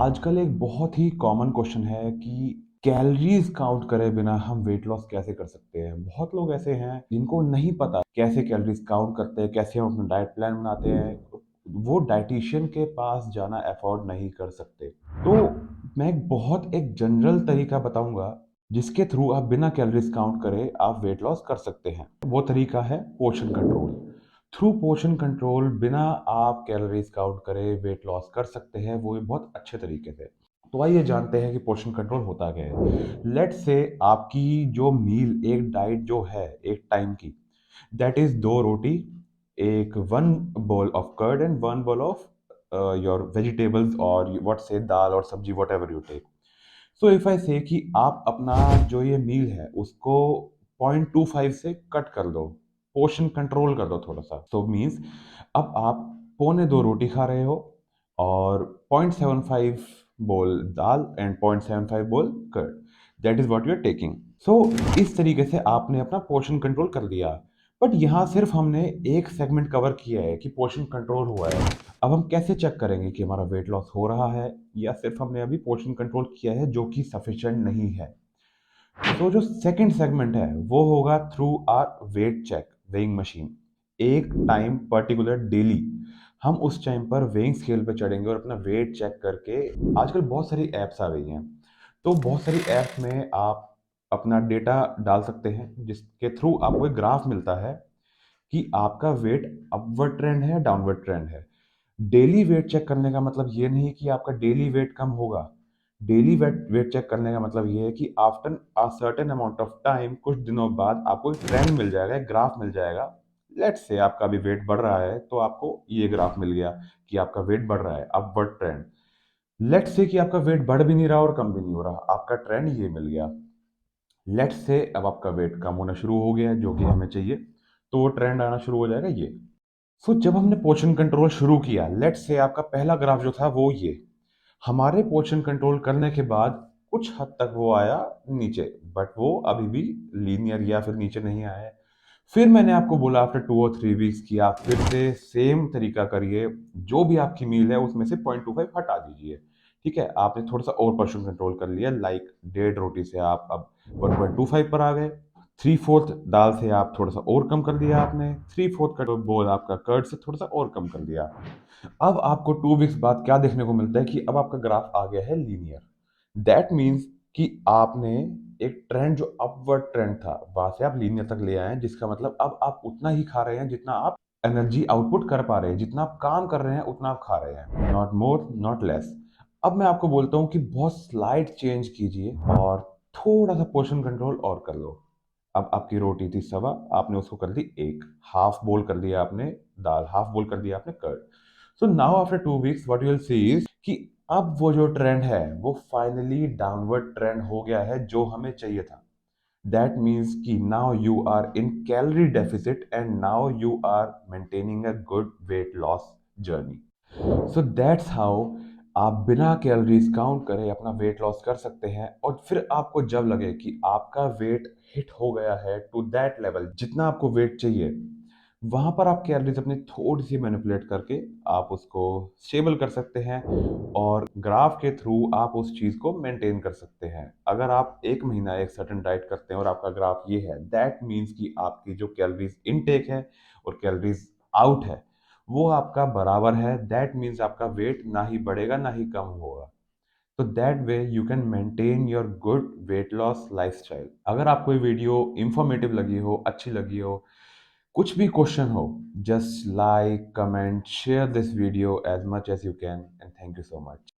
आजकल एक बहुत ही कॉमन क्वेश्चन है कि कैलोरीज काउंट करे बिना हम वेट लॉस कैसे कर सकते हैं। बहुत लोग ऐसे हैं जिनको नहीं पता कैसे कैलोरीज काउंट करते हैं, कैसे हम अपना डाइट प्लान बनाते हैं। वो डाइटिशियन के पास जाना अफोर्ड नहीं कर सकते। तो मैं एक जनरल तरीका बताऊंगा जिसके थ्रू आप बिना कैलोरीज काउंट करे आप वेट लॉस कर सकते हैं। वो तरीका है portion control. Through portion control बिना आप कैलोरीज काउंट करे वेट लॉस कर सकते हैं, वो भी बहुत अच्छे तरीके से। तो आइए जानते हैं कि पोर्शन कंट्रोल होता क्या है। लेट से आपकी जो मील, एक डाइट जो है एक टाइम की, दैट इज 2 रोटी, एक 1 bowl of curd and 1 bowl of your vegetables, और व्हाट से दाल और सब्जी, whatever you take. So if I say कि आप अपना जो ये मील है उसको 0.25 से कट कर दो, पोर्शन कंट्रोल कर दो थोड़ा सा। सो मीन्स अब आप 1.25 रोटी खा रहे हो और 0.75 बोल दाल and 0.75 bowl curd, that is what you are taking. So इस तरीके से आपने अपना पोर्शन कंट्रोल कर दिया। बट यहाँ सिर्फ हमने एक सेगमेंट कवर किया है कि पोर्शन कंट्रोल हुआ है। अब हम कैसे चेक करेंगे कि हमारा वेट लॉस हो रहा है या सिर्फ हमने अभी पोर्शन कंट्रोल किया है जो कि सफिशिएंट नहीं है। तो जो सेकंड सेगमेंट है वो होगा through our weight check weighing machine. एक टाइम पर्टिकुलर डेली हम उस टाइम पर वेइंग स्केल पे चढ़ेंगे और अपना वेट चेक करके, आजकल बहुत सारी ऐप्स आ गई हैं, तो बहुत सारी ऐप्स में आप अपना डेटा डाल सकते हैं जिसके थ्रू आपको एक ग्राफ मिलता है कि आपका वेट अपवर्ड ट्रेंड है, डाउनवर्ड ट्रेंड है। डेली वेट चेक करने का मतलब ये नहीं कि आपका डेली वेट कम होगा। डेली वेट वेट चेक करने का मतलब ये है कि after a certain amount of time, कुछ दिनों बाद आपको एक ट्रेंड मिल जाएगा, एक ग्राफ मिल जाएगा। लेट्स से आपका अभी वेट बढ़ रहा है तो आपको ये ग्राफ मिल गया कि आपका वेट बढ़ रहा है, अपवर्ड ट्रेंड। लेट्स से कि आपका वेट बढ़ भी नहीं रहा और कम भी नहीं हो रहा, आपका ट्रेंड ये मिल गया। लेट्स से अब आपका वेट कम होना शुरू हो गया है जो कि हमें चाहिए, तो वो ट्रेंड आना शुरू हो जाएगा ये। सो जब हमने पोर्शन कंट्रोल शुरू किया, लेट्स से आपका पहला ग्राफ जो था वो ये, हमारे पोर्शन कंट्रोल करने के बाद कुछ हद तक वो आया नीचे, बट वो अभी भी लीनियर या फिर नीचे नहीं आया है। फिर मैंने आपको बोला आफ्टर 2 और 3 वीक्स की आप फिर से सेम तरीका करिए, जो भी आपकी मील है उसमें से 0.25 हटा दीजिए। ठीक है, आपने थोड़ा सा और पोर्शन कंट्रोल कर लिया, लाइक 1.5 रोटी से आप अब 1.25 पर आ गए। 3/4 दाल से आप थोड़ा सा और कम कर दिया आपने, 3/4 का बोल आपका कर्ड से थोड़ा सा और कम कर दिया। अब आपको 2 वीक्स बाद क्या देखने को मिलता है कि अब आपका ग्राफ आ गया है लीनियर। दैट मीन्स कि आपने एक ट्रेंड जो अपवर्ड ट्रेंड था वहां से आप लीनियर तक ले आए हैं, जिसका मतलब अब आप उतना ही खा रहे हैं जितना आप एनर्जी आउटपुट कर पा रहे हैं, जितना आप काम कर रहे हैं उतना आप खा रहे हैं, नॉट मोर नॉट लेस। अब मैं आपको बोलता हूँ कि बहुत स्लाइड चेंज कीजिए और थोड़ा सा पोर्शन कंट्रोल और कर लो। अब आपकी रोटी थी सवा, आपने उसको कर दी एक, हाफ बोल कर दिया आपने दाल, हाफ बोल कर दिया आपने curd. So now after 2 weeks what you will see is कि अब वो जो ट्रेंड है वो फाइनली डाउनवर्ड ट्रेंड हो गया है जो हमें चाहिए था। दैट मीन्स कि now you are in calorie deficit and now you are maintaining a good weight loss journey. So that's how आप बिना कैलोरीज काउंट करे अपना वेट लॉस कर सकते हैं। और फिर आपको जब लगे कि आपका वेट हिट हो गया है टू दैट लेवल जितना आपको वेट चाहिए, वहां पर आप कैलोरीज अपनी थोड़ी सी मैनिपुलेट करके आप उसको स्टेबल कर सकते हैं और ग्राफ के थ्रू आप उस चीज को मेंटेन कर सकते हैं। अगर आप एक महीना एक सर्टेन डाइट करते हैं और आपका ग्राफ ये है, दैट मीन्स कि आपकी जो कैलोरीज इनटेक है और कैलोरीज आउट है वो आपका बराबर है। दैट मीन्स आपका वेट ना ही बढ़ेगा ना ही कम होगा। तो that way you can maintain your good weight loss lifestyle. अगर आपको ये वीडियो इंफॉर्मेटिव लगी हो, अच्छी लगी हो, कुछ भी क्वेश्चन हो, just like, comment, share this video as much as you can, and thank you so much.